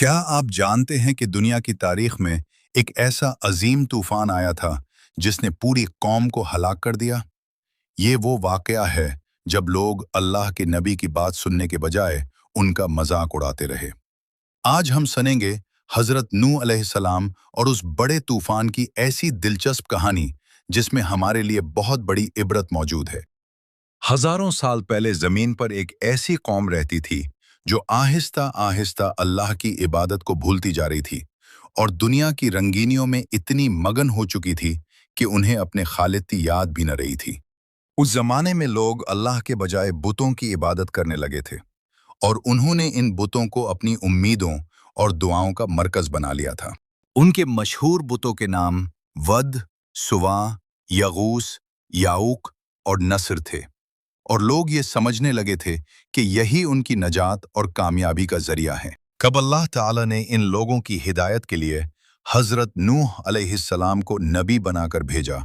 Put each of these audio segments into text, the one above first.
क्या आप जानते हैं कि दुनिया की तारीख में एक ऐसा अजीम तूफान आया था जिसने पूरी कौम को हलाक कर दिया? ये वो वाकया है जब लोग अल्लाह के नबी की बात सुनने के बजाय उनका मजाक उड़ाते रहे। आज हम सुनेंगे हजरत नूह अलैहिस्सलाम और उस बड़े तूफान की ऐसी दिलचस्प कहानी जिसमें हमारे लिए बहुत बड़ी इबरत मौजूद है। हजारों साल पहले जमीन पर एक ऐसी कौम रहती थी जो आहिस्ता आहिस्ता अल्लाह की इबादत को भूलती जा रही थी और दुनिया की रंगीनियों में इतनी मगन हो चुकी थी कि उन्हें अपने खालिद की याद भी न रही थी। उस जमाने में लोग अल्लाह के बजाय बुतों की इबादत करने लगे थे और उन्होंने इन बुतों को अपनी उम्मीदों और दुआओं का मरकज बना लिया था। उनके मशहूर बुतों के नाम वद, सुवा, यगूस, याऊक और नस्र थे और लोग ये समझने लगे थे कि यही उनकी नजात और कामयाबी का जरिया है। कब अल्लाह ताला ने इन लोगों की हिदायत के लिए हजरत नूह अलैहिस्सलाम को नबी बनाकर भेजा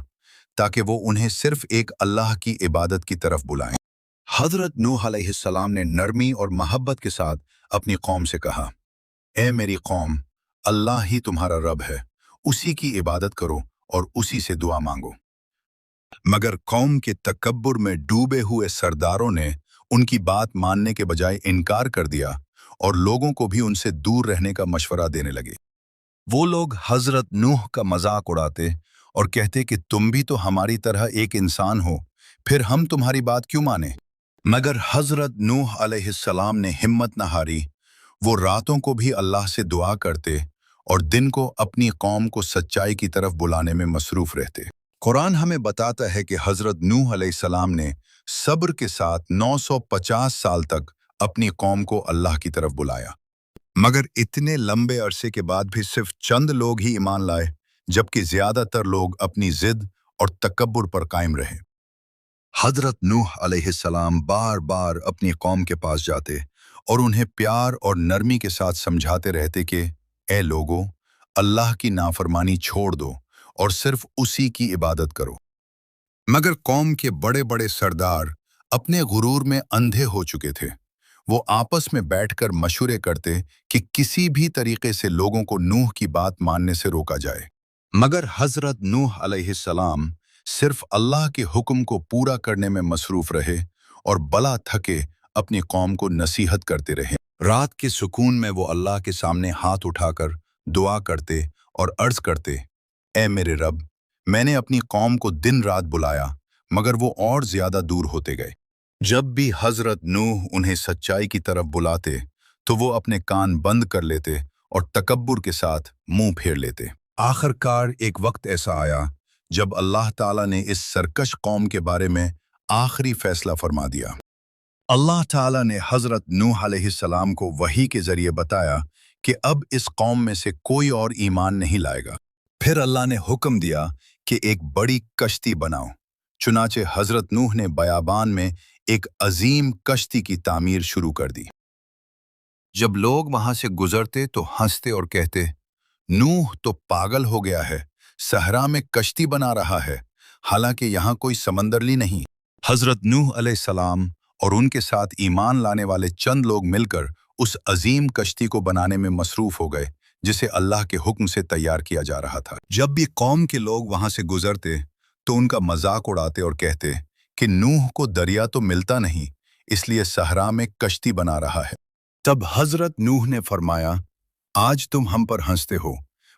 ताकि वो उन्हें सिर्फ एक अल्लाह की इबादत की तरफ बुलाएं। हजरत नूह अलैहिस्सलाम ने नरमी और मोहब्बत के साथ अपनी कौम से कहा, ए मेरी कौम, अल्लाह ही तुम्हारा रब है, उसी की इबादत करो और उसी से दुआ मांगो। मगर कौम के तकब्बुर में डूबे हुए सरदारों ने उनकी बात मानने के बजाय इनकार कर दिया और लोगों को भी उनसे दूर रहने का मशवरा देने लगे। वो लोग हजरत नूह का मजाक उड़ाते और कहते कि तुम भी तो हमारी तरह एक इंसान हो, फिर हम तुम्हारी बात क्यों माने। मगर हजरत नूह अलैहिस्सलाम ने हिम्मत न हारी। वो रातों को भी अल्लाह से दुआ करते और दिन को अपनी कौम को सच्चाई की तरफ बुलाने में मसरूफ रहते। कुरान हमें बताता है कि हजरत नूह अलैहिस्सलाम ने सब्र के साथ 950 साल तक अपनी कौम को अल्लाह की तरफ बुलाया। मगर इतने लंबे अरसे के बाद भी सिर्फ चंद लोग ही ईमान लाए, जबकि ज्यादातर लोग अपनी जिद और तकब्बुर पर कायम रहे। हजरत नूह अलैहिस्सलाम बार बार अपनी कौम के पास जाते और उन्हें प्यार और नरमी के साथ समझाते रहते कि ए लोगों, अल्लाह की नाफरमानी छोड़ दो और सिर्फ उसी की इबादत करो। मगर कौम के बड़े बड़े सरदार अपने गुरूर में अंधे हो चुके थे। वो आपस में बैठकर मशवरे करते कि किसी भी तरीके से लोगों को नूह की बात मानने से रोका जाए। मगर हजरत नूह अलैहिस्सलाम सिर्फ अल्लाह के हुक्म को पूरा करने में मसरूफ रहे और बला थके अपनी कौम को नसीहत करते रहे। रात के सुकून में वो अल्लाह के सामने हाथ उठाकर दुआ करते और अर्ज करते, ए मेरे रब, मैंने अपनी कौम को दिन रात बुलाया मगर वो और ज्यादा दूर होते गए। जब भी हजरत नूह उन्हें सच्चाई की तरफ बुलाते तो वो अपने कान बंद कर लेते और तकब्बुर के साथ मुंह फेर लेते। आखिरकार एक वक्त ऐसा आया जब अल्लाह ताला ने इस सरकश कौम के बारे में आखिरी फैसला फरमा दिया। अल्लाह ताला ने हजरत नूह अलैहिस्सलाम को वही के जरिए बताया कि अब इस कौम में से कोई और ईमान नहीं लाएगा। फिर अल्लाह ने हुक्म दिया कि एक बड़ी कश्ती बनाओ। चुनाचे हजरत नूह ने बयाबान में एक अजीम कश्ती की तामीर शुरू कर दी। जब लोग वहां से गुजरते तो हंसते और कहते, नूह तो पागल हो गया है, सहरा में कश्ती बना रहा है, हालांकि यहाँ कोई समंदरली नहीं। हजरत नूह अलैहिस्सलाम और उनके साथ ईमान लाने वाले चंद लोग मिलकर उस अजीम कश्ती को बनाने में मसरूफ हो गए जिसे अल्लाह के हुक्म से तैयार किया जा रहा था। जब भी कौम के लोग वहां से गुजरते तो उनका मजाक उड़ाते और कहते कि नूह को दरिया तो मिलता नहीं, इसलिए सहरा में कश्ती बना रहा है। तब हजरत नूह ने फरमाया, आज तुम हम पर हंसते हो,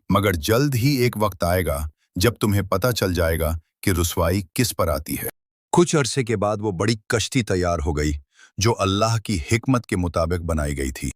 मगर जल्द ही एक वक्त आएगा जब तुम्हें पता चल जाएगा कि रुसवाई किस पर आती है। कुछ अरसे के बाद वो बड़ी कश्ती तैयार हो गई जो अल्लाह की हिकमत के मुताबिक बनाई गई थी।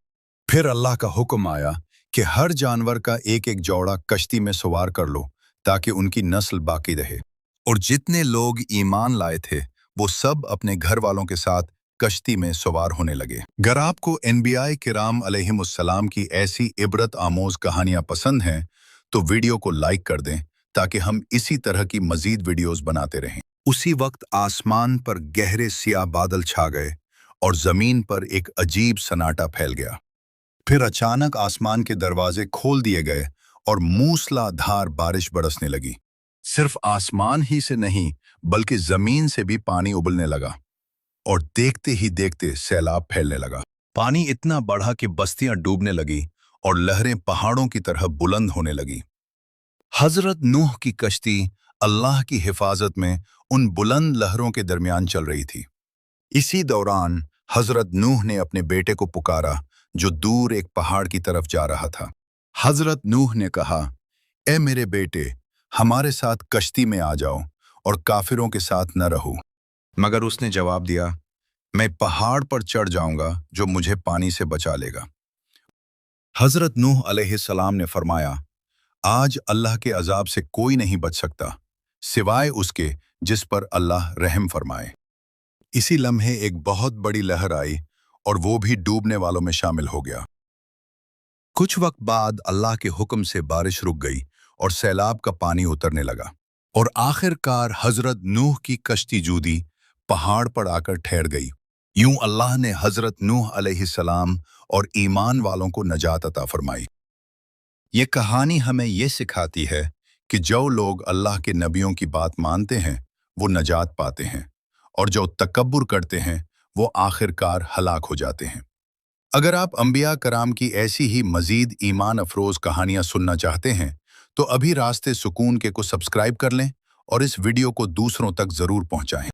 फिर अल्लाह का हुक्म आया कि हर जानवर का एक एक जोड़ा कश्ती में सवार कर लो ताकि उनकी नस्ल बाकी रहे। और जितने लोग ईमान लाए थे वो सब अपने घर वालों के साथ कश्ती में सवार होने लगे। अगर आपको अनबिया किराम अलैहिमुस्सलाम की ऐसी इबरत आमोज कहानियां पसंद हैं तो वीडियो को लाइक कर दें ताकि हम इसी तरह की मजीद वीडियोस बनाते रहें। उसी वक्त आसमान पर गहरे सियाह बादल छा गए और जमीन पर एक अजीब सन्नाटा फैल गया। फिर अचानक आसमान के दरवाजे खोल दिए गए और मूसलाधार बारिश बरसने लगी। सिर्फ आसमान ही से नहीं बल्कि जमीन से भी पानी उबलने लगा और देखते ही देखते सैलाब फैलने लगा। पानी इतना बढ़ा कि बस्तियां डूबने लगी और लहरें पहाड़ों की तरह बुलंद होने लगी। हजरत नूह की कश्ती अल्लाह की हिफाजत में उन बुलंद लहरों के दरमियान चल रही थी। इसी दौरान हजरत नूह ने अपने बेटे को पुकारा, जो दूर एक पहाड़ की तरफ जा रहा था। हजरत नूह ने कहा, ए मेरे बेटे, हमारे साथ कश्ती में आ जाओ और काफिरों के साथ न रहो। मगर उसने जवाब दिया, मैं पहाड़ पर चढ़ जाऊंगा जो मुझे पानी से बचा लेगा। हजरत नूह अलैहिस्सलाम ने फरमाया, आज अल्लाह के अजाब से कोई नहीं बच सकता सिवाय उसके जिस पर अल्लाह रहम फरमाए। इसी लम्हे एक बहुत बड़ी लहर आई और वो भी डूबने वालों में शामिल हो गया। कुछ वक्त बाद अल्लाह के हुक्म से बारिश रुक गई और सैलाब का पानी उतरने लगा और आखिरकार हजरत नूह की कश्ती जूदी पहाड़ पर आकर ठहर गई। यूं अल्लाह ने हजरत नूह अलैहिस्सलाम और ईमान वालों को नजात अता फरमाई। ये कहानी हमें ये सिखाती है कि जो लोग अल्लाह के नबियों की बात मानते हैं वो नजात पाते हैं और जो तकब्बुर करते हैं वो आखिरकार हलाक हो जाते हैं। अगर आप अंबिया कराम की ऐसी ही मजीद ईमान अफरोज कहानियां सुनना चाहते हैं तो अभी रास्ते सुकून के को सब्सक्राइब कर लें और इस वीडियो को दूसरों तक जरूर पहुंचाएं।